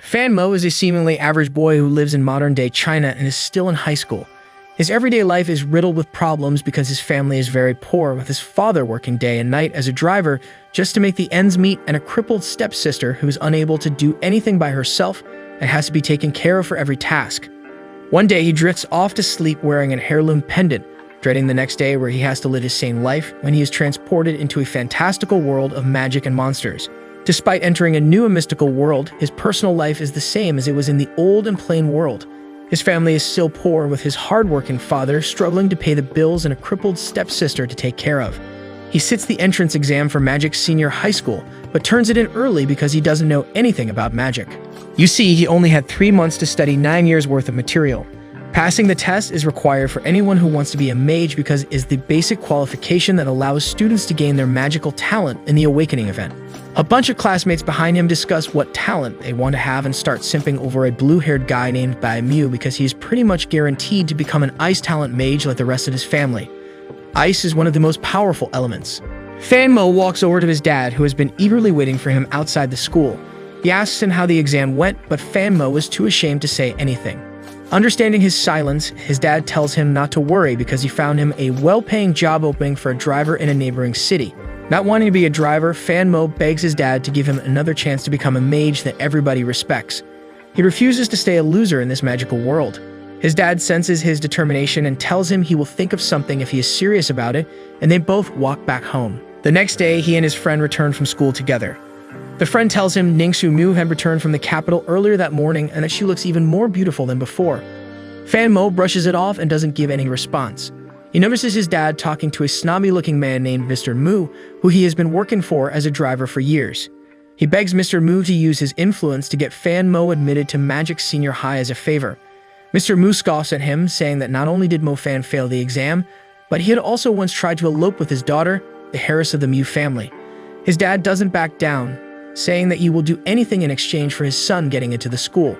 Fan Mo is a seemingly average boy who lives in modern-day China and is still in high school. His everyday life is riddled with problems because his family is very poor, with his father working day and night as a driver just to make the ends meet, and a crippled stepsister who is unable to do anything by herself and has to be taken care of for every task. One day he drifts off to sleep wearing an heirloom pendant, dreading the next day where he has to live his same life when he is transported into a fantastical world of magic and monsters. Despite entering a new and mystical world, his personal life is the same as it was in the old and plain world. His family is still poor, with his hard-working father struggling to pay the bills and a crippled stepsister to take care of. He sits the entrance exam for Magic Senior High School, but turns it in early because he doesn't know anything about magic. You see, he only had 3 months to study 9 years worth of material. Passing the test is required for anyone who wants to be a mage because it is the basic qualification that allows students to gain their magical talent in the Awakening event. A bunch of classmates behind him discuss what talent they want to have and start simping over a blue-haired guy named Bai Mu because he is pretty much guaranteed to become an ice talent mage like the rest of his family. Ice is one of the most powerful elements. Fan Mo walks over to his dad, who has been eagerly waiting for him outside the school. He asks him how the exam went, but Fan Mo is too ashamed to say anything. Understanding his silence, his dad tells him not to worry because he found him a well-paying job opening for a driver in a neighboring city. Not wanting to be a driver, Fan Mo begs his dad to give him another chance to become a mage that everybody respects. He refuses to stay a loser in this magical world. His dad senses his determination and tells him he will think of something if he is serious about it, and they both walk back home. The next day, he and his friend return from school together. The friend tells him Ningxu Mu had returned from the capital earlier that morning and that she looks even more beautiful than before. Fan Mo brushes it off and doesn't give any response. He notices his dad talking to a snobby-looking man named Mr. Mu, who he has been working for as a driver for years. He begs Mr. Mu to use his influence to get Fan Mo admitted to Magic Senior High as a favor. Mr. Mu scoffs at him, saying that not only did Mo Fan fail the exam, but he had also once tried to elope with his daughter, the heiress of the Mu family. His dad doesn't back down, saying that he will do anything in exchange for his son getting into the school.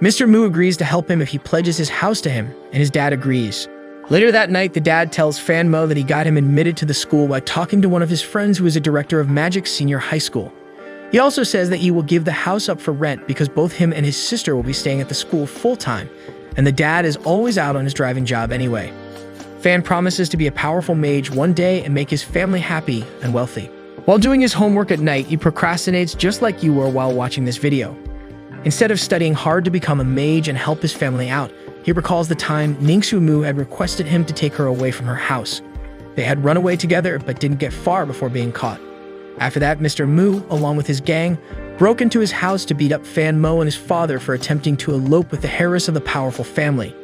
Mr. Mu agrees to help him if he pledges his house to him, and his dad agrees. Later that night, the dad tells Fan Mo that he got him admitted to the school by talking to one of his friends who is a director of Magic Senior High School. He also says that he will give the house up for rent because both him and his sister will be staying at the school full-time, and the dad is always out on his driving job anyway. Fan promises to be a powerful mage one day and make his family happy and wealthy. While doing his homework at night, he procrastinates just like you were while watching this video. Instead of studying hard to become a mage and help his family out, he recalls the time Ningxu Mu had requested him to take her away from her house. They had run away together but didn't get far before being caught. After that, Mr. Mu, along with his gang, broke into his house to beat up Fan Mo and his father for attempting to elope with the heiress of the powerful family.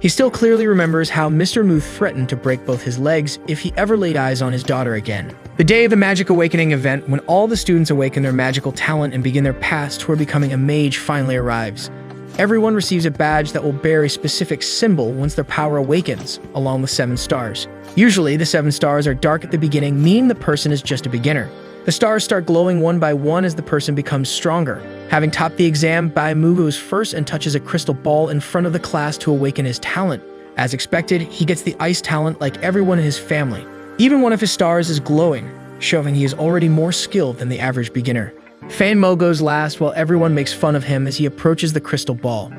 He still clearly remembers how Mr. Mu threatened to break both his legs if he ever laid eyes on his daughter again. The day of the Magic Awakening event, when all the students awaken their magical talent and begin their paths toward becoming a mage, finally arrives. Everyone receives a badge that will bear a specific symbol once their power awakens, along with 7 stars. Usually, the 7 stars are dark at the beginning, meaning the person is just a beginner. The stars start glowing one by one as the person becomes stronger. Having topped the exam, Bai Mu goes first and touches a crystal ball in front of the class to awaken his talent. As expected, he gets the ice talent like everyone in his family. Even one of his stars is glowing, showing he is already more skilled than the average beginner. Fan Mo goes last while everyone makes fun of him as he approaches the crystal ball.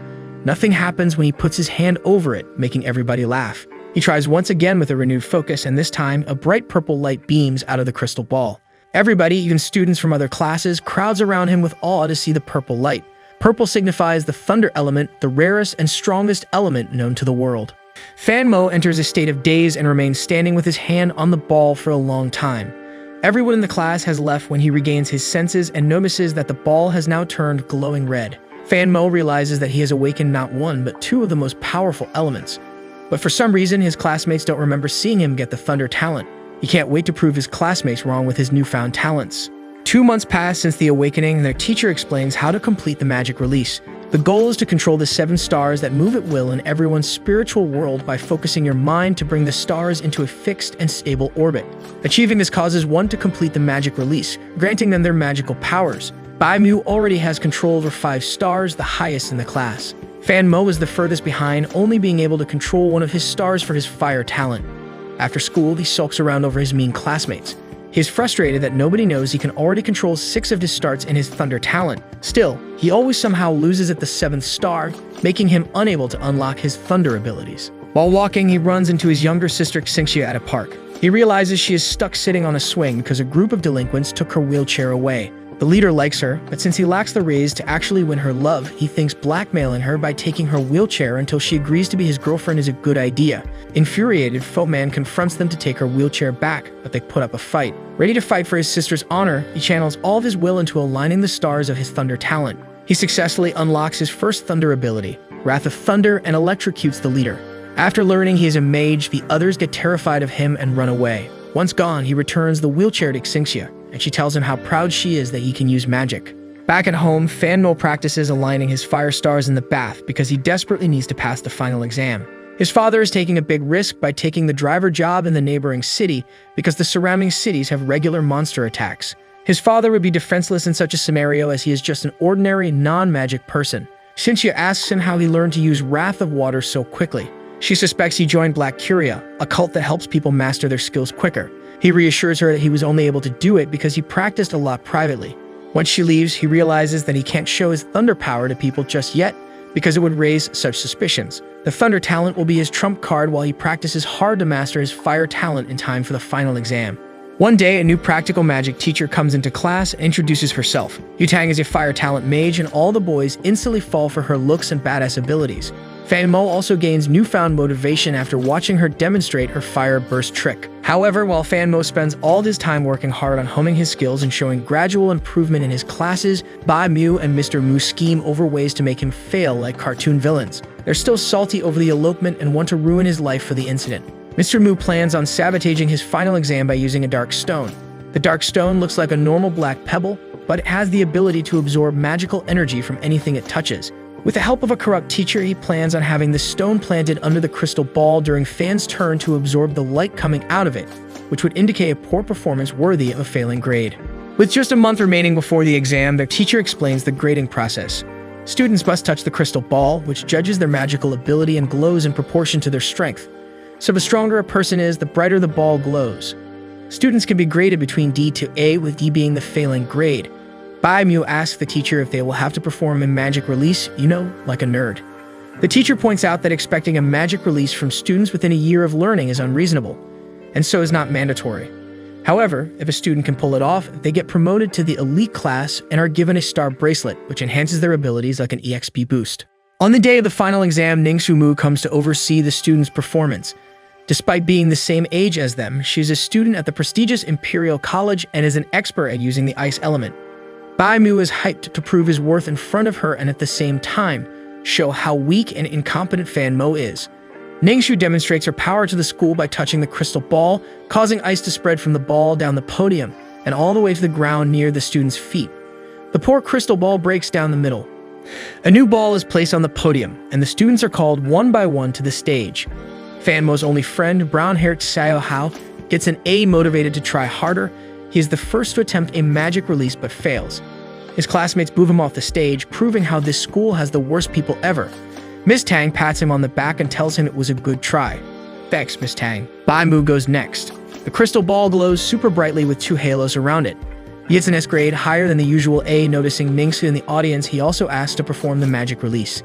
Nothing happens when he puts his hand over it, making everybody laugh. He tries once again with a renewed focus, and this time, a bright purple light beams out of the crystal ball. Everybody, even students from other classes, crowds around him with awe to see the purple light. Purple signifies the thunder element, the rarest and strongest element known to the world. Fan Mo enters a state of daze and remains standing with his hand on the ball for a long time. Everyone in the class has left when he regains his senses and notices that the ball has now turned glowing red. Fan Mo realizes that he has awakened not one, but 2 of the most powerful elements. But for some reason, his classmates don't remember seeing him get the thunder talent. He can't wait to prove his classmates wrong with his newfound talents. 2 months pass since the awakening, and their teacher explains how to complete the magic release. The goal is to control the 7 stars that move at will in everyone's spiritual world by focusing your mind to bring the stars into a fixed and stable orbit. Achieving this causes one to complete the magic release, granting them their magical powers. Bai Mu already has control over 5 stars, the highest in the class. Fan Mo is the furthest behind, only being able to control one of his stars for his fire talent. After school, he sulks around over his mean classmates. He is frustrated that nobody knows he can already control 6 of his starts in his Thunder talent. Still, he always somehow loses at the 7th star, making him unable to unlock his Thunder abilities. While walking, he runs into his younger sister Xingxia at a park. He realizes she is stuck sitting on a swing because a group of delinquents took her wheelchair away. The leader likes her, but since he lacks the raise to actually win her love, he thinks blackmailing her by taking her wheelchair until she agrees to be his girlfriend is a good idea. Infuriated, Footman confronts them to take her wheelchair back, but they put up a fight. Ready to fight for his sister's honor, he channels all of his will into aligning the stars of his Thunder talent. He successfully unlocks his first Thunder ability, Wrath of Thunder, and electrocutes the leader. After learning he is a mage, the others get terrified of him and run away. Once gone, he returns the wheelchair to Xingxia, and she tells him how proud she is that he can use magic. Back at home, Fan Mo practices aligning his fire stars in the bath because he desperately needs to pass the final exam. His father is taking a big risk by taking the driver job in the neighboring city because the surrounding cities have regular monster attacks. His father would be defenseless in such a scenario as he is just an ordinary, non-magic person. Xingxia asks him how he learned to use Wrath of Water so quickly. She suspects he joined Black Curia, a cult that helps people master their skills quicker. He reassures her that he was only able to do it because he practiced a lot privately. Once she leaves, he realizes that he can't show his Thunder power to people just yet because it would raise such suspicions. The Thunder talent will be his trump card while he practices hard to master his Fire talent in time for the final exam. One day, a new practical magic teacher comes into class and introduces herself. Yutang is a Fire talent mage, and all the boys instantly fall for her looks and badass abilities. Fan Mo also gains newfound motivation after watching her demonstrate her Fire Burst trick. However, while Fan Mo spends all his time working hard on honing his skills and showing gradual improvement in his classes, Bai Mu and Mr. Mu scheme over ways to make him fail like cartoon villains. They're still salty over the elopement and want to ruin his life for the incident. Mr. Mu plans on sabotaging his final exam by using a dark stone. The dark stone looks like a normal black pebble, but it has the ability to absorb magical energy from anything it touches. With the help of a corrupt teacher, he plans on having the stone planted under the crystal ball during Fan's turn to absorb the light coming out of it, which would indicate a poor performance worthy of a failing grade. With just a month remaining before the exam, the teacher explains the grading process. Students must touch the crystal ball, which judges their magical ability and glows in proportion to their strength. So the stronger a person is, the brighter the ball glows. Students can be graded between D to A, with D being the failing grade. Bai Mu asks the teacher if they will have to perform a magic release, like a nerd. The teacher points out that expecting a magic release from students within a year of learning is unreasonable, and so is not mandatory. However, if a student can pull it off, they get promoted to the elite class and are given a star bracelet, which enhances their abilities like an EXP boost. On the day of the final exam, Ningshu Mu comes to oversee the students' performance. Despite being the same age as them, she is a student at the prestigious Imperial College and is an expert at using the ice element. Bai Mu is hyped to prove his worth in front of her and at the same time show how weak and incompetent Fan Mo is. Ningshu demonstrates her power to the school by touching the crystal ball, causing ice to spread from the ball down the podium and all the way to the ground near the students' feet. The poor crystal ball breaks down the middle. A new ball is placed on the podium, and the students are called one by one to the stage. Fan Mo's only friend, brown-haired Xiao Hao, gets an A, motivated to try harder. He is the first to attempt a magic release but fails. His classmates move him off the stage, proving how this school has the worst people ever. Miss Tang pats him on the back and tells him it was a good try. Thanks, Miss Tang. Bai Mu goes next. The crystal ball glows super brightly with 2 halos around it. He gets an S grade, higher than the usual A. Noticing Ningshu in the audience, he also asks to perform the magic release.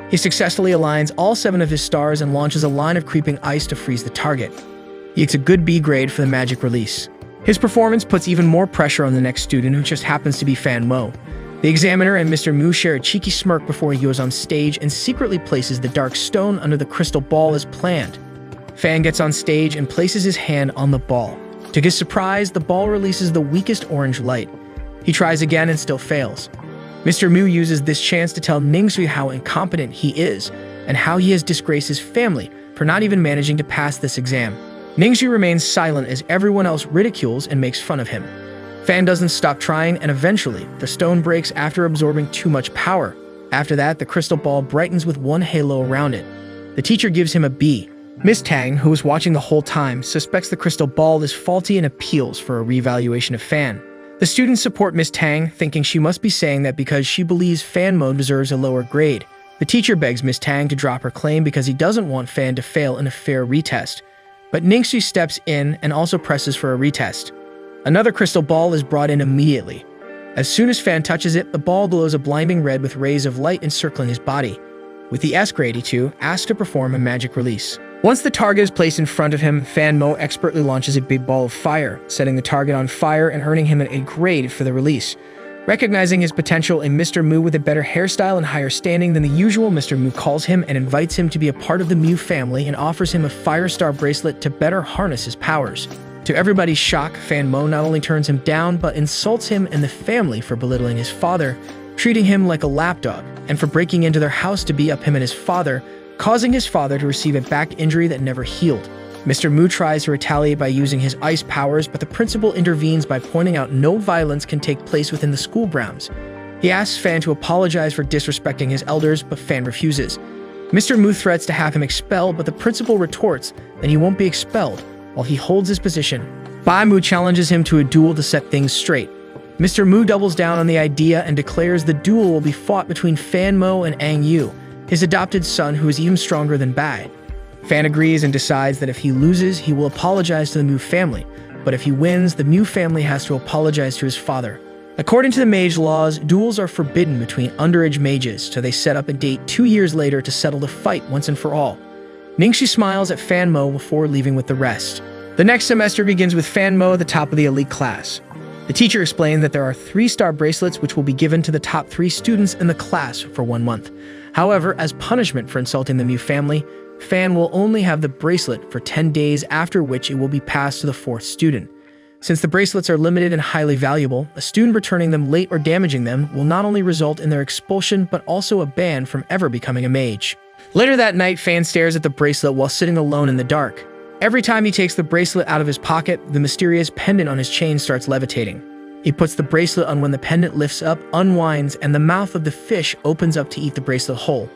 He successfully aligns all 7 of his stars and launches a line of creeping ice to freeze the target. He gets a good B grade for the magic release. His performance puts even more pressure on the next student, who just happens to be Fan Mo. The examiner and Mr. Mu share a cheeky smirk before he goes on stage and secretly places the dark stone under the crystal ball as planned. Fan gets on stage and places his hand on the ball. To his surprise, the ball releases the weakest orange light. He tries again and still fails. Mr. Mu uses this chance to tell Ningshu how incompetent he is and how he has disgraced his family for not even managing to pass this exam. Ningshu remains silent as everyone else ridicules and makes fun of him. Fan doesn't stop trying, and eventually, the stone breaks after absorbing too much power. After that, the crystal ball brightens with 1 halo around it. The teacher gives him a B. Miss Tang, who was watching the whole time, suspects the crystal ball is faulty and appeals for a reevaluation of Fan. The students support Miss Tang, thinking she must be saying that because she believes Fan Mo deserves a lower grade. The teacher begs Miss Tang to drop her claim because he doesn't want Fan to fail in a fair retest. But Ningshu steps in and also presses for a retest. Another crystal ball is brought in immediately. As soon as Fan touches it, the ball glows a blinding red with rays of light encircling his body. With the S-grade, he asks to perform a magic release. Once the target is placed in front of him, Fan Mo expertly launches a big ball of fire, setting the target on fire and earning him a grade for the release. Recognizing his potential, a Mr. Mu with a better hairstyle and higher standing than the usual, Mr. Mu calls him and invites him to be a part of the Mu family and offers him a Fire Star bracelet to better harness his powers. To everybody's shock, Fan Mo not only turns him down, but insults him and the family for belittling his father, treating him like a lapdog, and for breaking into their house to beat up him and his father, causing his father to receive a back injury that never healed. Mr. Mu tries to retaliate by using his ice powers, but the principal intervenes by pointing out no violence can take place within the school grounds. He asks Fan to apologize for disrespecting his elders, but Fan refuses. Mr. Mu threats to have him expelled, but the principal retorts that he won't be expelled while he holds his position. Bai Mu challenges him to a duel to set things straight. Mr. Mu doubles down on the idea and declares the duel will be fought between Fan Mo and Ang Yu, his adopted son who is even stronger than Bai. Fan agrees and decides that if he loses, he will apologize to the Mu family, but if he wins, the Mu family has to apologize to his father. According to the mage laws, duels are forbidden between underage mages, so they set up a date 2 years later to settle the fight once and for all. Ningxi smiles at Fan Mo before leaving with the rest. The next semester begins with Fan Mo at the top of the elite class. The teacher explained that there are 3-star bracelets which will be given to the top 3 students in the class for 1 month. However, as punishment for insulting the Mu family, Fan will only have the bracelet for 10 days, after which it will be passed to the 4th student. Since the bracelets are limited and highly valuable, a student returning them late or damaging them will not only result in their expulsion but also a ban from ever becoming a mage. Later that night, Fan stares at the bracelet while sitting alone in the dark. Every time he takes the bracelet out of his pocket, the mysterious pendant on his chain starts levitating. He puts the bracelet on when the pendant lifts up, unwinds, and the mouth of the fish opens up to eat the bracelet whole.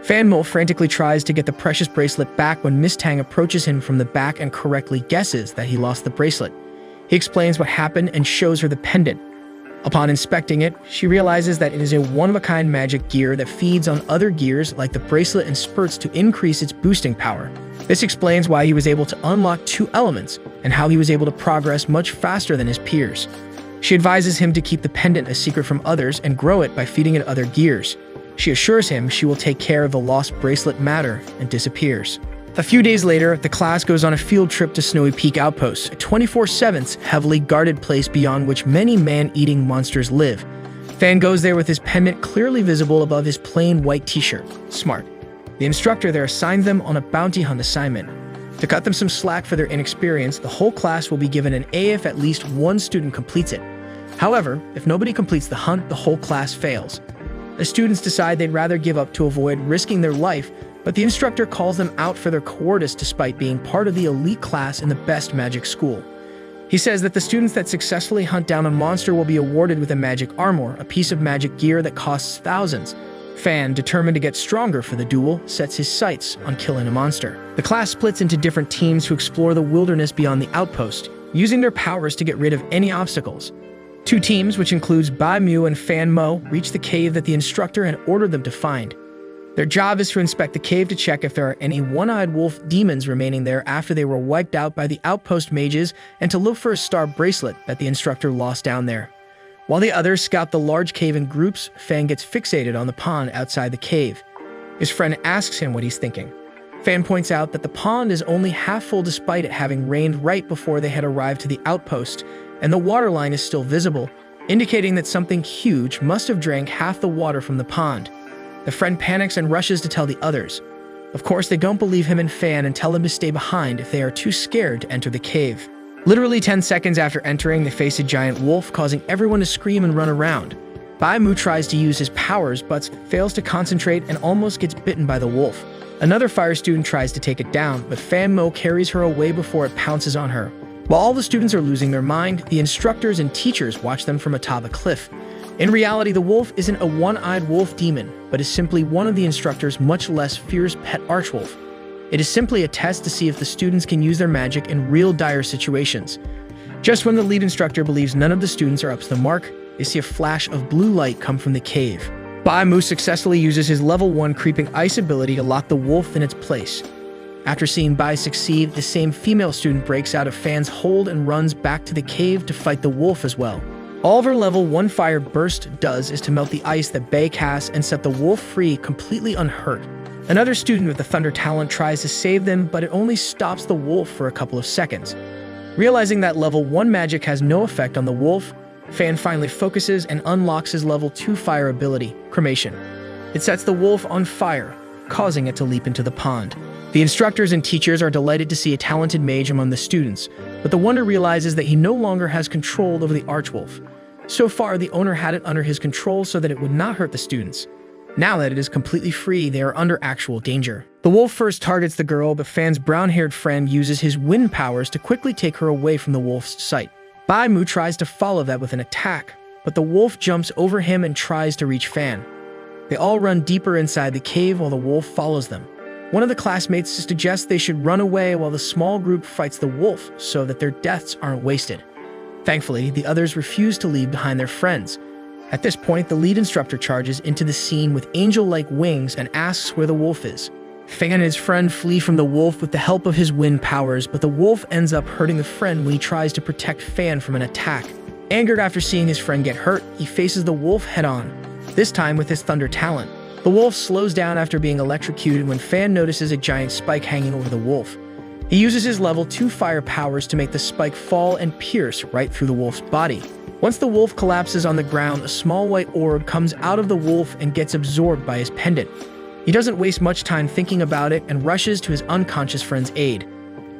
Fan Mo frantically tries to get the precious bracelet back when Miss Tang approaches him from the back and correctly guesses that he lost the bracelet. He explains what happened and shows her the pendant. Upon inspecting it, she realizes that it is a one-of-a-kind magic gear that feeds on other gears like the bracelet and spurts to increase its boosting power. This explains why he was able to unlock 2 elements and how he was able to progress much faster than his peers. She advises him to keep the pendant a secret from others and grow it by feeding it other gears. She assures him she will take care of the lost bracelet matter and disappears. A few days later, the class goes on a field trip to Snowy Peak Outpost, a 24/7 heavily guarded place beyond which many man-eating monsters live. Fan goes there with his pendant clearly visible above his plain white t-shirt. Smart. The instructor there assigns them on a bounty hunt assignment. To cut them some slack for their inexperience, the whole class will be given an A if at least 1 student completes it. However, if nobody completes the hunt, the whole class fails. The students decide they'd rather give up to avoid risking their life, but the instructor calls them out for their cowardice despite being part of the elite class in the best magic school. He says that the students that successfully hunt down a monster will be awarded with a magic armor, a piece of magic gear that costs thousands. Fan, determined to get stronger for the duel, sets his sights on killing a monster. The class splits into different teams to explore the wilderness beyond the outpost, using their powers to get rid of any obstacles. 2 teams, which includes Bai Mu and Fan Mo, reach the cave that the instructor had ordered them to find. Their job is to inspect the cave to check if there are any one-eyed wolf demons remaining there after they were wiped out by the outpost mages, and to look for a star bracelet that the instructor lost down there. While the others scout the large cave in groups, Fan gets fixated on the pond outside the cave. His friend asks him what he's thinking. Fan points out that the pond is only half full despite it having rained right before they had arrived to the outpost, and the water line is still visible, indicating that something huge must have drank half the water from the pond. The friend panics and rushes to tell the others. Of course, they don't believe him and Fan and tell him to stay behind if they are too scared to enter the cave. Literally 10 seconds after entering, they face a giant wolf, causing everyone to scream and run around. Bai Mu tries to use his powers, but fails to concentrate and almost gets bitten by the wolf. Another fire student tries to take it down, but Fan Mo carries her away before it pounces on her. While all the students are losing their mind, the instructors and teachers watch them from atop a cliff. In reality, the wolf isn't a one-eyed wolf demon, but is simply one of the instructor's much less fierce pet archwolf. It is simply a test to see if the students can use their magic in real dire situations. Just when the lead instructor believes none of the students are up to the mark, they see a flash of blue light come from the cave. Bai Mu successfully uses his level 1 creeping ice ability to lock the wolf in its place. After seeing Bai succeed, the same female student breaks out of Fan's hold and runs back to the cave to fight the wolf as well. All of her level 1 fire burst does is to melt the ice that Bai casts and set the wolf free completely unhurt. Another student with the thunder talent tries to save them, but it only stops the wolf for a couple of seconds. Realizing that level 1 magic has no effect on the wolf, Fan finally focuses and unlocks his level 2 fire ability, Cremation. It sets the wolf on fire, causing it to leap into the pond. The instructors and teachers are delighted to see a talented mage among the students, but the Wonder realizes that he no longer has control over the Archwolf. So far, the owner had it under his control so that it would not hurt the students. Now that it is completely free, they are under actual danger. The wolf first targets the girl, but Fan's brown-haired friend uses his wind powers to quickly take her away from the wolf's sight. Bai Mu tries to follow that with an attack, but the wolf jumps over him and tries to reach Fan. They all run deeper inside the cave while the wolf follows them. One of the classmates suggests they should run away while the small group fights the wolf so that their deaths aren't wasted. Thankfully, the others refuse to leave behind their friends. At this point, the lead instructor charges into the scene with angel-like wings and asks where the wolf is. Fan and his friend flee from the wolf with the help of his wind powers, but the wolf ends up hurting the friend when he tries to protect Fan from an attack. Angered after seeing his friend get hurt, he faces the wolf head-on, this time with his thunder talent. The wolf slows down after being electrocuted when Fan notices a giant spike hanging over the wolf. He uses his level 2 fire powers to make the spike fall and pierce right through the wolf's body. Once the wolf collapses on the ground, a small white orb comes out of the wolf and gets absorbed by his pendant. He doesn't waste much time thinking about it and rushes to his unconscious friend's aid.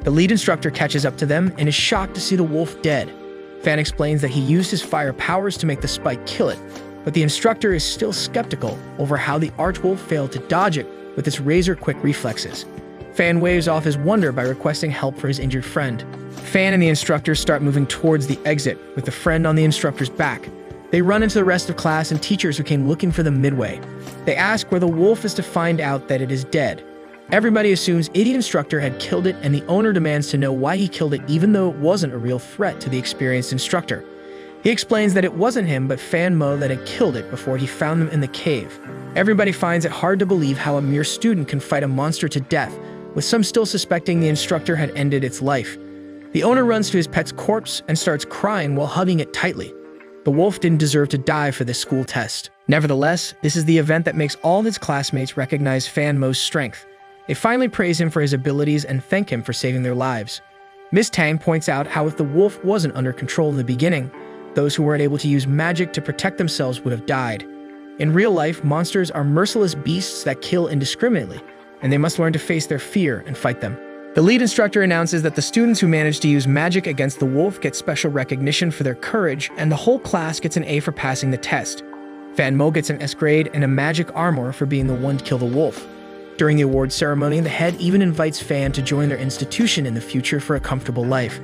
The lead instructor catches up to them and is shocked to see the wolf dead. Fan explains that he used his fire powers to make the spike kill it, but the instructor is still skeptical over how the Archwolf failed to dodge it with its razor-quick reflexes. Fan waves off his wonder by requesting help for his injured friend. Fan and the instructor start moving towards the exit, with the friend on the instructor's back. They run into the rest of class and teachers who came looking for them midway. They ask where the wolf is to find out that it is dead. Everybody assumes idiot instructor had killed it, and the owner demands to know why he killed it even though it wasn't a real threat to the experienced instructor. He explains that it wasn't him but Fan Mo that had killed it before he found them in the cave. Everybody finds it hard to believe how a mere student can fight a monster to death, with some still suspecting the instructor had ended its life. The owner runs to his pet's corpse and starts crying while hugging it tightly. The wolf didn't deserve to die for this school test. Nevertheless, this is the event that makes all his classmates recognize Fan Mo's strength. They finally praise him for his abilities and thank him for saving their lives. Miss Tang points out how if the wolf wasn't under control in the beginning, those who weren't able to use magic to protect themselves would have died. In real life, monsters are merciless beasts that kill indiscriminately, and they must learn to face their fear and fight them. The lead instructor announces that the students who manage to use magic against the wolf get special recognition for their courage, and the whole class gets an A for passing the test. Fan Mo gets an S grade and a magic armor for being the one to kill the wolf. During the award ceremony, the head even invites Fan to join their institution in the future for a comfortable life.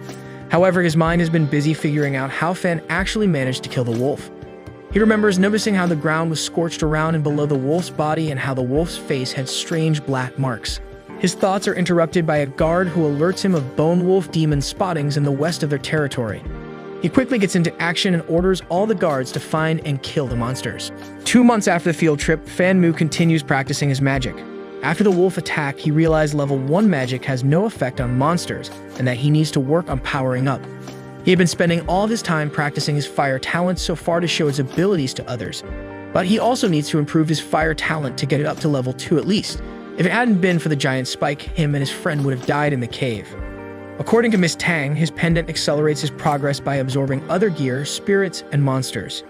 However, his mind has been busy figuring out how Fan actually managed to kill the wolf. He remembers noticing how the ground was scorched around and below the wolf's body and how the wolf's face had strange black marks. His thoughts are interrupted by a guard who alerts him of Bone Wolf demon spottings in the west of their territory. He quickly gets into action and orders all the guards to find and kill the monsters. 2 months after the field trip, Fan Mu continues practicing his magic. After the wolf attack, he realized level 1 magic has no effect on monsters and that he needs to work on powering up. He had been spending all of his time practicing his fire talent so far to show his abilities to others, but he also needs to improve his fire talent to get it up to level 2 at least. If it hadn't been for the giant spike, him and his friend would have died in the cave. According to Miss Tang, his pendant accelerates his progress by absorbing other gear, spirits, and monsters.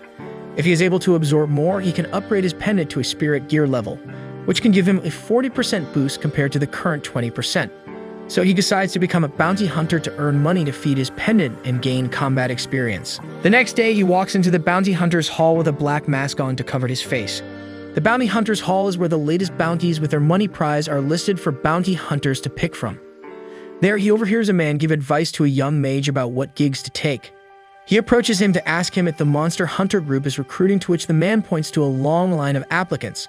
If he is able to absorb more, he can upgrade his pendant to a spirit gear level, which can give him a 40% boost compared to the current 20%. So he decides to become a bounty hunter to earn money to feed his pendant and gain combat experience. The next day, he walks into the bounty hunter's hall with a black mask on to cover his face. The bounty hunter's hall is where the latest bounties with their money prize are listed for bounty hunters to pick from. There, he overhears a man give advice to a young mage about what gigs to take. He approaches him to ask him if the monster hunter group is recruiting, to which the man points to a long line of applicants.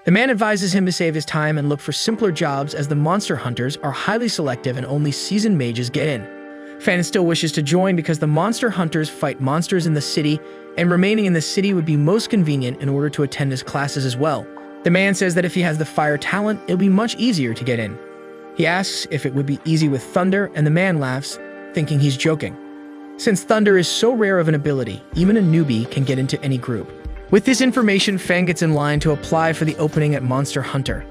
The man advises him to save his time and look for simpler jobs, as the monster hunters are highly selective and only seasoned mages get in. Fan still wishes to join because the monster hunters fight monsters in the city, and remaining in the city would be most convenient in order to attend his classes as well. The man says that if he has the fire talent, it'll be much easier to get in. He asks if it would be easy with Thunder, and the man laughs, thinking he's joking. Since Thunder is so rare of an ability, even a newbie can get into any group. With this information, Fan gets in line to apply for the opening at Monster Hunter.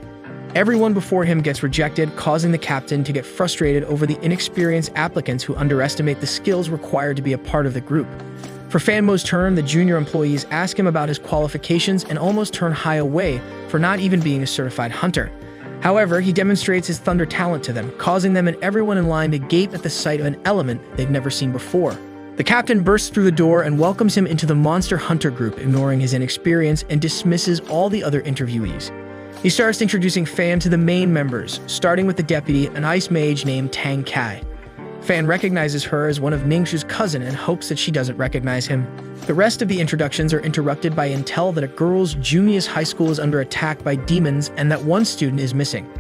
Everyone before him gets rejected, causing the captain to get frustrated over the inexperienced applicants who underestimate the skills required to be a part of the group. For Fan Mo's turn, the junior employees ask him about his qualifications and almost turn Hai away for not even being a certified hunter. However, he demonstrates his Thunder talent to them, causing them and everyone in line to gape at the sight of an element they've never seen before. The captain bursts through the door and welcomes him into the Monster Hunter group, ignoring his inexperience and dismisses all the other interviewees. He starts introducing Fan to the main members, starting with the deputy, an ice mage named Tang Kai. Fan recognizes her as one of Ningxu's cousin and hopes that she doesn't recognize him. The rest of the introductions are interrupted by intel that a girls' junior high school is under attack by demons and that one student is missing.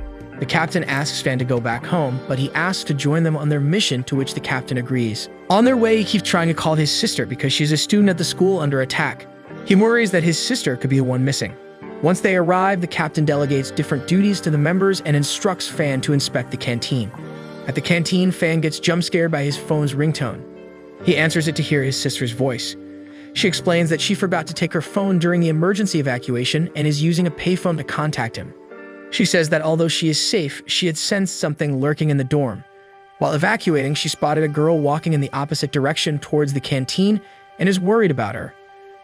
The captain asks Fan to go back home, but he asks to join them on their mission, to which the captain agrees. On their way, he keeps trying to call his sister because she's a student at the school under attack. He worries that his sister could be the one missing. Once they arrive, the captain delegates different duties to the members and instructs Fan to inspect the canteen. At the canteen, Fan gets jump-scared by his phone's ringtone. He answers it to hear his sister's voice. She explains that she forgot to take her phone during the emergency evacuation and is using a payphone to contact him. She says that although she is safe, she had sensed something lurking in the dorm. While evacuating, she spotted a girl walking in the opposite direction towards the canteen and is worried about her.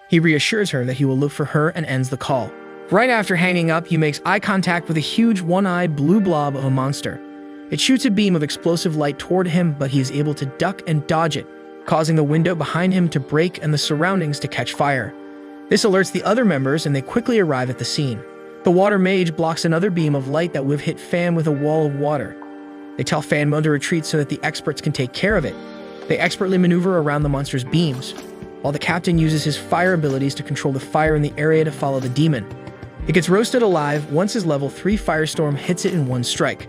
He reassures her that he will look for her and ends the call. Right after hanging up, he makes eye contact with a huge one-eyed blue blob of a monster. It shoots a beam of explosive light toward him, but he is able to duck and dodge it, causing the window behind him to break and the surroundings to catch fire. This alerts the other members and they quickly arrive at the scene. The water mage blocks another beam of light that would have hit Fan with a wall of water. They tell Fan Mo to retreat so that the experts can take care of it. They expertly maneuver around the monster's beams, while the captain uses his fire abilities to control the fire in the area to follow the demon. It gets roasted alive once his level 3 firestorm hits it in one strike.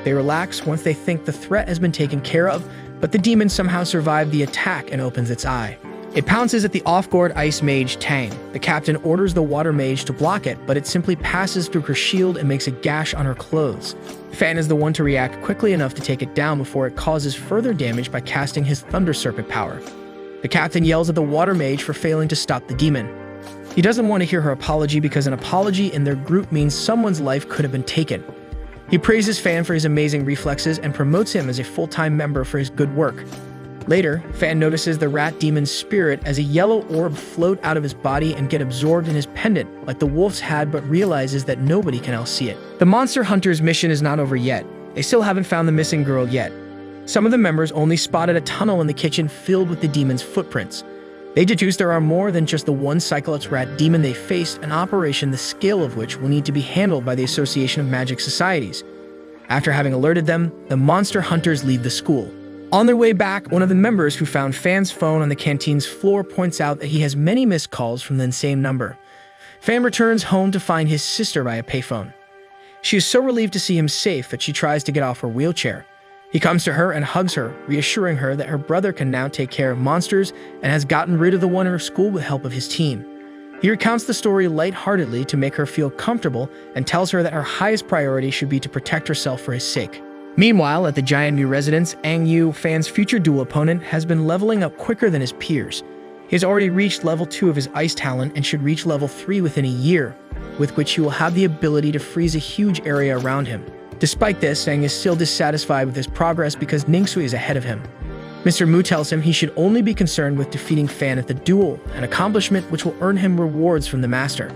They relax once they think the threat has been taken care of, but the demon somehow survived the attack and opens its eye. It pounces at the off-guard ice mage Tang. The captain orders the water mage to block it, but it simply passes through her shield and makes a gash on her clothes. Fan is the one to react quickly enough to take it down before it causes further damage by casting his Thunder Serpent power. The captain yells at the water mage for failing to stop the demon. He doesn't want to hear her apology because an apology in their group means someone's life could have been taken. He praises Fan for his amazing reflexes and promotes him as a full-time member for his good work. Later, Fan notices the rat demon's spirit as a yellow orb float out of his body and get absorbed in his pendant like the wolf's had, but realizes that nobody can else see it. The Monster Hunter's mission is not over yet. They still haven't found the missing girl yet. Some of the members only spotted a tunnel in the kitchen filled with the demon's footprints. They deduce there are more than just the one Cyclops rat demon they faced, an operation the scale of which will need to be handled by the Association of Magic Societies. After having alerted them, the Monster Hunters leave the school. On their way back, one of the members who found Fan's phone on the canteen's floor points out that he has many missed calls from the same number. Fan returns home to find his sister by a payphone. She is so relieved to see him safe that she tries to get off her wheelchair. He comes to her and hugs her, reassuring her that her brother can now take care of monsters and has gotten rid of the one in her school with help of his team. He recounts the story lightheartedly to make her feel comfortable and tells her that her highest priority should be to protect herself for his sake. Meanwhile, at the Giant Mu residence, Ang Yu, Fan's future duel opponent, has been leveling up quicker than his peers. He has already reached level 2 of his ice talent and should reach level 3 within a year, with which he will have the ability to freeze a huge area around him. Despite this, Ang is still dissatisfied with his progress because Ningxu is ahead of him. Mr. Mu tells him he should only be concerned with defeating Fan at the duel, an accomplishment which will earn him rewards from the master.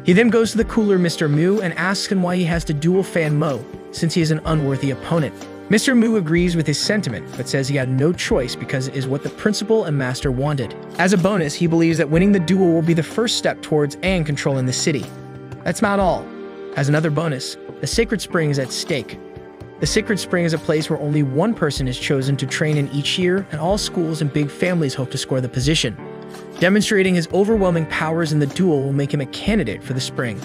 He then goes to the cooler Mr. Mu and asks him why he has to duel Fan Mo, since he is an unworthy opponent. Mr. Mu agrees with his sentiment, but says he had no choice because it is what the principal and master wanted. As a bonus, he believes that winning the duel will be the first step towards Ang controlling the city. That's not all. As another bonus, the Sacred Spring is at stake. The Sacred Spring is a place where only one person is chosen to train in each year, and all schools and big families hope to score the position. Demonstrating his overwhelming powers in the duel will make him a candidate for the spring.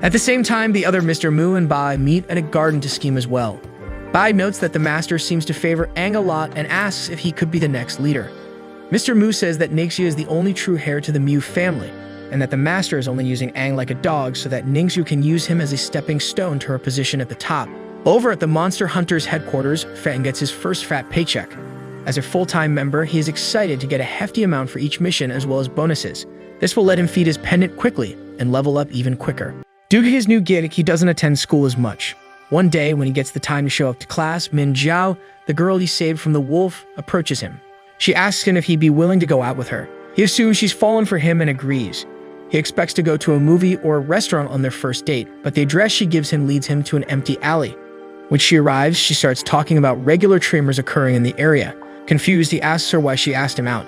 At the same time, the other Mr. Mu and Bai meet at a garden to scheme as well. Bai notes that the master seems to favor Ang a lot and asks if he could be the next leader. Mr. Mu says that Ningxu is the only true heir to the Mu family, and that the master is only using Ang like a dog so that Ningxu can use him as a stepping stone to her position at the top. Over at the Monster Hunters headquarters, Fan gets his first fat paycheck. As a full-time member, he is excited to get a hefty amount for each mission as well as bonuses. This will let him feed his pendant quickly and level up even quicker. Due to his new gig, he doesn't attend school as much. One day, when he gets the time to show up to class, Min Zhao, the girl he saved from the wolf, approaches him. She asks him if he'd be willing to go out with her. He assumes she's fallen for him and agrees. He expects to go to a movie or a restaurant on their first date, but the address she gives him leads him to an empty alley. When she arrives, she starts talking about regular tremors occurring in the area. Confused, he asks her why she asked him out.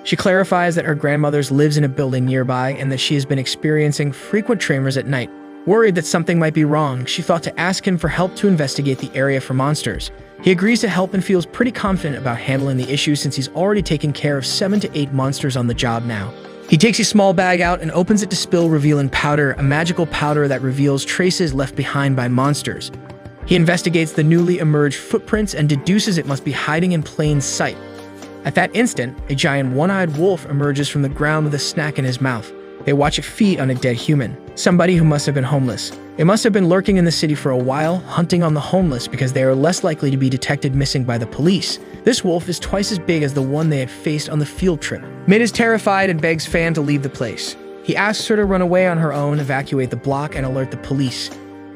She clarifies that her grandmother's lives in a building nearby and that she has been experiencing frequent tremors at night. Worried that something might be wrong, she thought to ask him for help to investigate the area for monsters. He agrees to help and feels pretty confident about handling the issue since he's already taken care of 7 to 8 monsters on the job now. He takes a small bag out and opens it to spill revealing powder, a magical powder that reveals traces left behind by monsters. He investigates the newly emerged footprints and deduces it must be hiding in plain sight. At that instant, a giant one-eyed wolf emerges from the ground with a snack in his mouth. They watch it feed on a dead human, somebody who must have been homeless. It must have been lurking in the city for a while, hunting on the homeless because they are less likely to be detected missing by the police. This wolf is twice as big as the one they had faced on the field trip. Min is terrified and begs Fan to leave the place. He asks her to run away on her own, evacuate the block, and alert the police.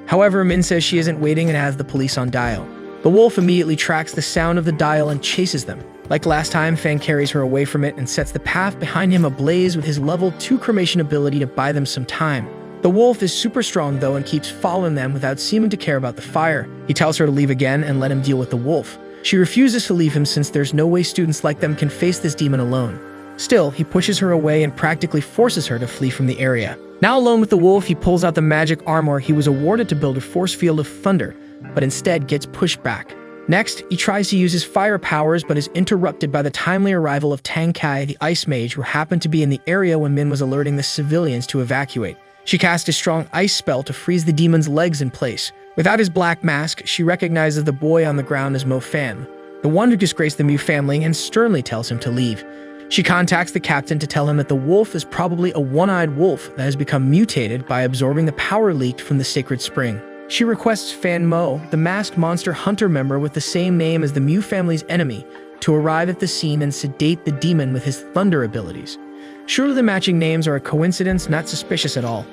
However, Min says she isn't waiting and has the police on dial. The wolf immediately tracks the sound of the dial and chases them. Like last time, Fan carries her away from it and sets the path behind him ablaze with his level 2 cremation ability to buy them some time. The wolf is super strong though and keeps following them without seeming to care about the fire. He tells her to leave again and let him deal with the wolf. She refuses to leave him since there's no way students like them can face this demon alone. Still, he pushes her away and practically forces her to flee from the area. Now alone with the wolf, he pulls out the magic armor he was awarded to build a force field of thunder, but instead gets pushed back. Next, he tries to use his fire powers but is interrupted by the timely arrival of Tang Kai, the ice mage who happened to be in the area when Min was alerting the civilians to evacuate. She casts a strong ice spell to freeze the demon's legs in place. Without his black mask, she recognizes the boy on the ground as Mo Fan, the one who disgraced the Mu family, and sternly tells him to leave. She contacts the captain to tell him that the wolf is probably a one-eyed wolf that has become mutated by absorbing the power leaked from the sacred spring. She requests Fan Mo, the masked monster hunter member with the same name as the Mu family's enemy, to arrive at the scene and sedate the demon with his thunder abilities. Surely the matching names are a coincidence, not suspicious at all.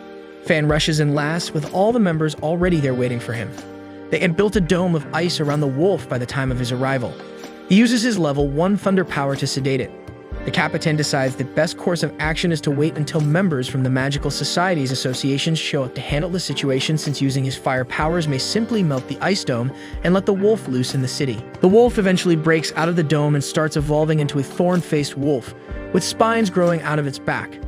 Fan rushes in last, with all the members already there waiting for him. They had built a dome of ice around the wolf by the time of his arrival. He uses his level 1 thunder power to sedate it. The Capitan decides the best course of action is to wait until members from the Magical Societies associations show up to handle the situation, since using his fire powers may simply melt the ice dome and let the wolf loose in the city. The wolf eventually breaks out of the dome and starts evolving into a thorn-faced wolf, with spines growing out of its back.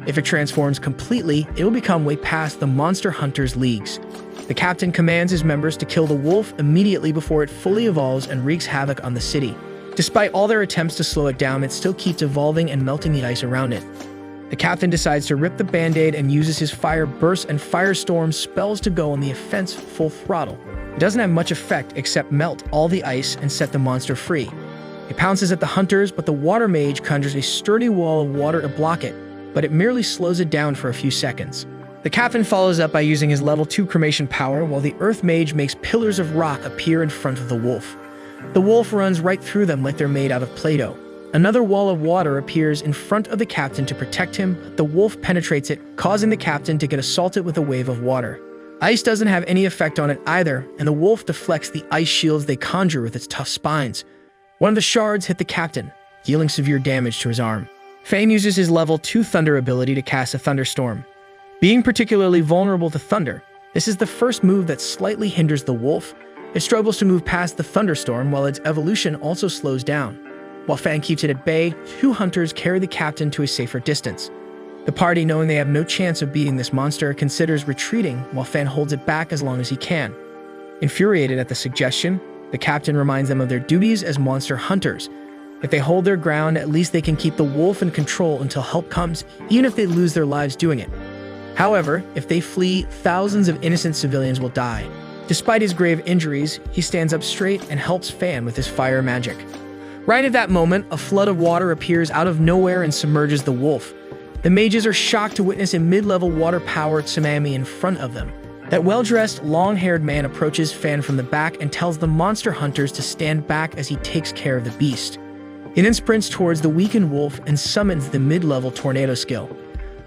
If it transforms completely, it will become way past the Monster Hunters leagues. The captain commands his members to kill the wolf immediately before it fully evolves and wreaks havoc on the city. Despite all their attempts to slow it down, it still keeps evolving and melting the ice around it. The captain decides to rip the band-aid and uses his fire burst and firestorm spells to go on the offense full throttle. It doesn't have much effect except melt all the ice and set the monster free. It pounces at the hunters, but the water mage conjures a sturdy wall of water to block it, but it merely slows it down for a few seconds. The captain follows up by using his level 2 cremation power, while the earth mage makes pillars of rock appear in front of the wolf. The wolf runs right through them like they're made out of Play-Doh. Another wall of water appears in front of the captain to protect him, but the wolf penetrates it, causing the captain to get assaulted with a wave of water. Ice doesn't have any effect on it either, and the wolf deflects the ice shields they conjure with its tough spines. One of the shards hit the captain, dealing severe damage to his arm. Fan uses his level 2 thunder ability to cast a thunderstorm. Being particularly vulnerable to thunder, this is the first move that slightly hinders the wolf. It struggles to move past the thunderstorm, while its evolution also slows down. While Fan keeps it at bay, 2 hunters carry the captain to a safer distance. The party, knowing they have no chance of beating this monster, considers retreating, while Fan holds it back as long as he can. Infuriated at the suggestion, the captain reminds them of their duties as monster hunters. If they hold their ground, at least they can keep the wolf in control until help comes, even if they lose their lives doing it. However, if they flee, thousands of innocent civilians will die. Despite his grave injuries, he stands up straight and helps Fan with his fire magic. Right at that moment, a flood of water appears out of nowhere and submerges the wolf. The mages are shocked to witness a mid-level water-powered tsunami in front of them. That well-dressed, long-haired man approaches Fan from the back and tells the monster hunters to stand back as he takes care of the beast. He then sprints towards the weakened wolf and summons the mid-level tornado skill.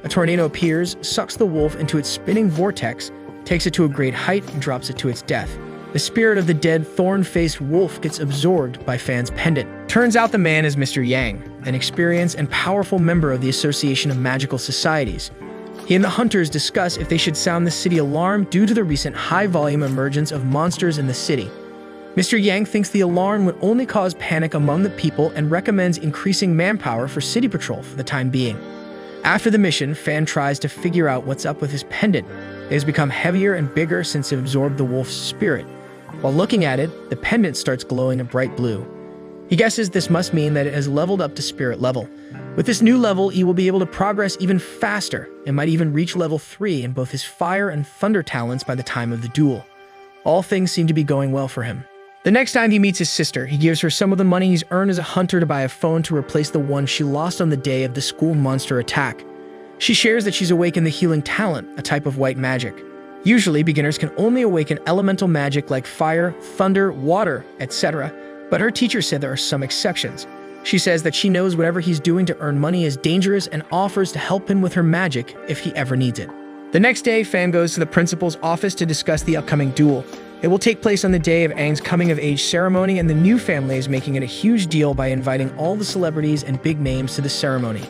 A tornado appears, sucks the wolf into its spinning vortex, takes it to a great height, and drops it to its death. The spirit of the dead thorn-faced wolf gets absorbed by Fan's pendant. Turns out the man is Mr. Yang, an experienced and powerful member of the Association of Magical Societies. He and the hunters discuss if they should sound the city alarm due to the recent high-volume emergence of monsters in the city. Mr. Yang thinks the alarm would only cause panic among the people and recommends increasing manpower for city patrol for the time being. After the mission, Fan tries to figure out what's up with his pendant. It has become heavier and bigger since it absorbed the wolf's spirit. While looking at it, the pendant starts glowing a bright blue. He guesses this must mean that it has leveled up to spirit level. With this new level, he will be able to progress even faster and might even reach level 3 in both his fire and thunder talents by the time of the duel. All things seem to be going well for him. The next time he meets his sister, he gives her some of the money he's earned as a hunter to buy a phone to replace the one she lost on the day of the school monster attack. She shares that she's awakened the healing talent, a type of white magic. Usually, beginners can only awaken elemental magic like fire, thunder, water, etc., but her teacher said there are some exceptions. She says that she knows whatever he's doing to earn money is dangerous and offers to help him with her magic if he ever needs it. The next day, Fan goes to the principal's office to discuss the upcoming duel. It will take place on the day of Aang's coming-of-age ceremony, and the new family is making it a huge deal by inviting all the celebrities and big names to the ceremony.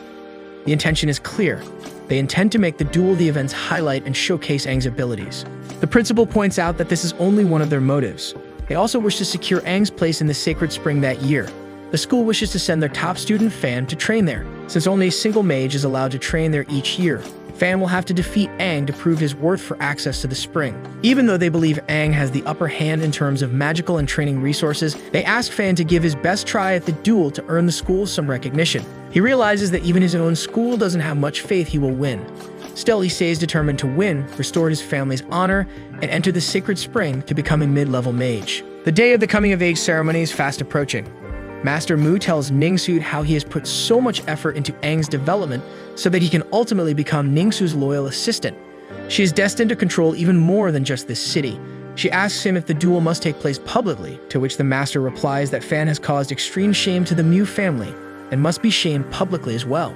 The intention is clear. They intend to make the duel the event's highlight and showcase Aang's abilities. The principal points out that this is only one of their motives. They also wish to secure Aang's place in the Sacred Spring that year. The school wishes to send their top student, Fan, to train there, since only a single mage is allowed to train there each year. Fan will have to defeat Aang to prove his worth for access to the spring. Even though they believe Aang has the upper hand in terms of magical and training resources, they ask Fan to give his best try at the duel to earn the school some recognition. He realizes that even his own school doesn't have much faith he will win. Still, he stays determined to win, restore his family's honor, and enter the Sacred Spring to become a mid-level mage. The day of the coming-of-age ceremony is fast approaching. Master Mu tells Ningsu how he has put so much effort into Aang's development so that he can ultimately become Ningsu's loyal assistant. She is destined to control even more than just this city. She asks him if the duel must take place publicly, to which the master replies that Fan has caused extreme shame to the Mu family and must be shamed publicly as well.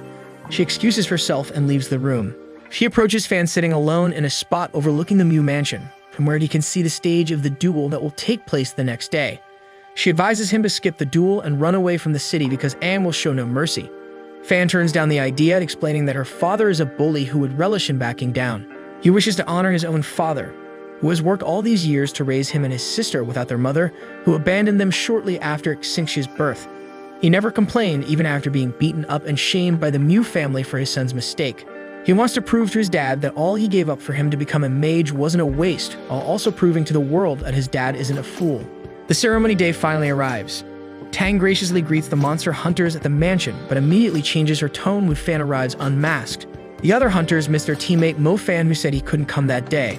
She excuses herself and leaves the room. She approaches Fan sitting alone in a spot overlooking the Mu mansion, from where he can see the stage of the duel that will take place the next day. She advises him to skip the duel and run away from the city because Aang will show no mercy. Fan turns down the idea, explaining that her father is a bully who would relish in backing down. He wishes to honor his own father, who has worked all these years to raise him and his sister without their mother, who abandoned them shortly after Xingqi's birth. He never complained, even after being beaten up and shamed by the Mu family for his son's mistake. He wants to prove to his dad that all he gave up for him to become a mage wasn't a waste, while also proving to the world that his dad isn't a fool. The ceremony day finally arrives. Tang graciously greets the monster hunters at the mansion, but immediately changes her tone when Fan arrives unmasked. The other hunters miss their teammate Mo Fan, who said he couldn't come that day.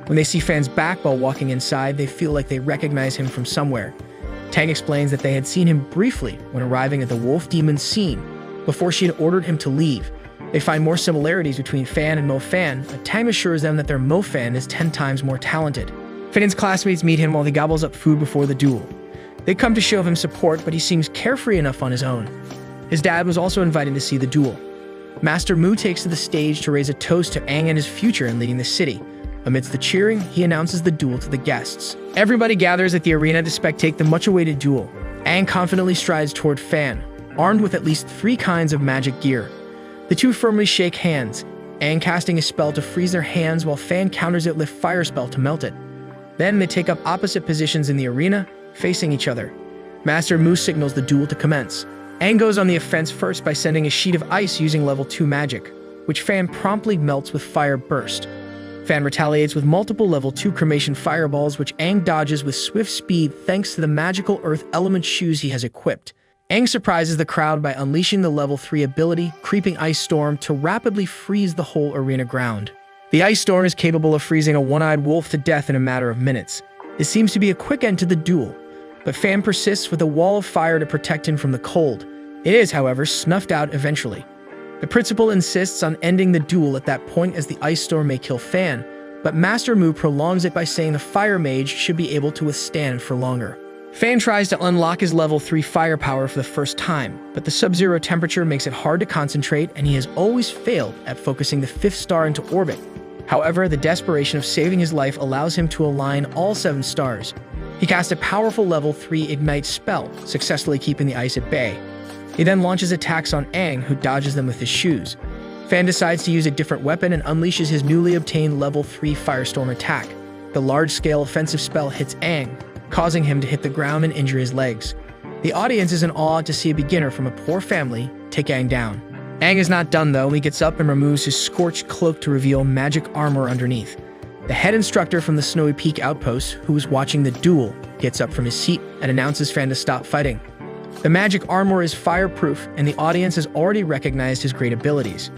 When they see Fan's back while walking inside, they feel like they recognize him from somewhere. Tang explains that they had seen him briefly when arriving at the Wolf Demon's scene, before she had ordered him to leave. They find more similarities between Fan and Mo Fan, but Tang assures them that their Mo Fan is 10 times more talented. Fan's classmates meet him while he gobbles up food before the duel. They come to show him support, but he seems carefree enough on his own. His dad was also invited to see the duel. Master Mu takes to the stage to raise a toast to Aang and his future in leading the city. Amidst the cheering, he announces the duel to the guests. Everybody gathers at the arena to spectate the much-awaited duel. Aang confidently strides toward Fan, armed with at least 3 kinds of magic gear. The two firmly shake hands, Aang casting a spell to freeze their hands while Fan counters it with a fire spell to melt it. Then they take up opposite positions in the arena, facing each other. Master Mu signals the duel to commence. Aang goes on the offense first by sending a sheet of ice using level 2 magic, which Fan promptly melts with Fire Burst. Fan retaliates with multiple level 2 cremation fireballs, which Aang dodges with swift speed thanks to the magical earth element shoes he has equipped. Aang surprises the crowd by unleashing the level 3 ability, Creeping Ice Storm, to rapidly freeze the whole arena ground. The Ice Storm is capable of freezing a one-eyed wolf to death in a matter of minutes. It seems to be a quick end to the duel, but Fan persists with a wall of fire to protect him from the cold. It is, however, snuffed out eventually. The principal insists on ending the duel at that point, as the ice storm may kill Fan, but Master Mu prolongs it by saying the Fire Mage should be able to withstand for longer. Fan tries to unlock his level 3 firepower for the first time, but the sub-zero temperature makes it hard to concentrate, and he has always failed at focusing the 5th star into orbit. However, the desperation of saving his life allows him to align all 7 stars. He casts a powerful level 3 Ignite spell, successfully keeping the ice at bay. He then launches attacks on Aang, who dodges them with his shoes. Fan decides to use a different weapon and unleashes his newly obtained level 3 Firestorm attack. The large-scale offensive spell hits Aang, causing him to hit the ground and injure his legs. The audience is in awe to see a beginner from a poor family take Aang down. Aang is not done though. He gets up and removes his scorched cloak to reveal magic armor underneath. The head instructor from the Snowy Peak outpost, who was watching the duel, gets up from his seat and announces Fan to stop fighting. The magic armor is fireproof, and the audience has already recognized his great abilities.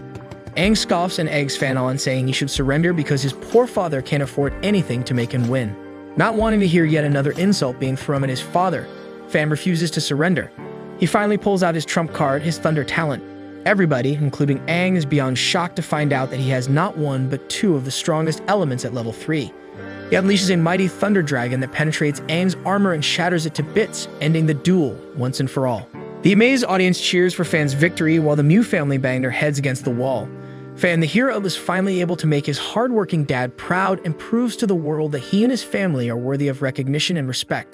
Aang scoffs and eggs Fan on, saying he should surrender because his poor father can't afford anything to make him win. Not wanting to hear yet another insult being thrown at his father, Fan refuses to surrender. He finally pulls out his trump card, his Thunder talent. Everybody, including Aang, is beyond shocked to find out that he has not one but 2 of the strongest elements at level 3. He unleashes a mighty Thunder Dragon that penetrates Aang's armor and shatters it to bits, ending the duel once and for all. The amazed audience cheers for Fan's victory while the Mu family bang their heads against the wall. Fan, the hero, is finally able to make his hardworking dad proud and proves to the world that he and his family are worthy of recognition and respect.